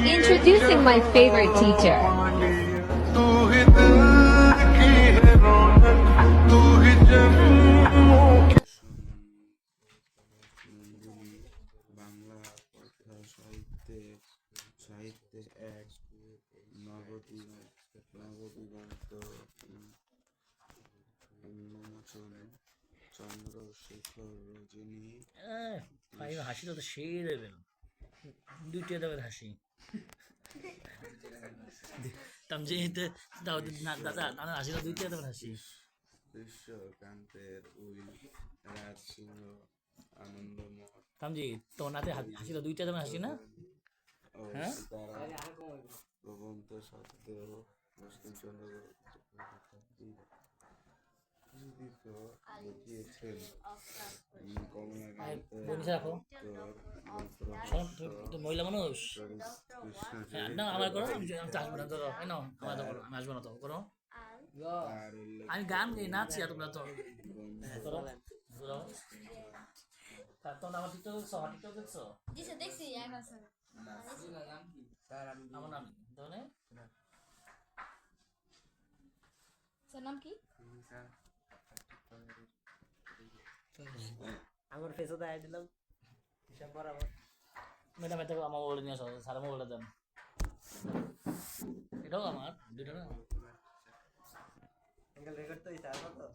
Introducing my favorite teacher. Bangla কথা সাহিত্যে এক নবদিগন্ত উন্মোচন চন্দ্রশেখর রজনী ভাই হাসি তো সেই দেবেন দুইটা দেবেন হাসি তামজিতে দাদা দাদা হাসি দুইটা দেবেন হাসি কৃষ্ণকান্তের উইল রাজ সিংহ আনন্দমঠ তামজি তোমার নাতে হাসি দুইটা দেবেন হাসি না ও হ্যাঁ? সীতারাম প্রবন্ধ সত্ত্বেও বঙ্কিমচন্দ্র দেখিয়েছেন বনিসা রাখো তো মহিলা মানুষ হ্যাঁ না আমার করো আমি আসবো না ধরো না আমার তো করো আমি আসবো না তো করো আমি গান গাই নাচি আর তোমরা তো করো ধরো তোমরা আমার টিকটক দেখছো আমার টিকটক দেখছো দেখছি আমার নাম ধরে নাম কি আমার ফেসে দেখাই দিলাম হিসাব বরাবর ম্যাডাম এটা আমার মোবাইল নিয়ে আসো স্যার মোবাইলটা দেন এটাও আমার দুটো না রেকর্ড তো হিসাব তো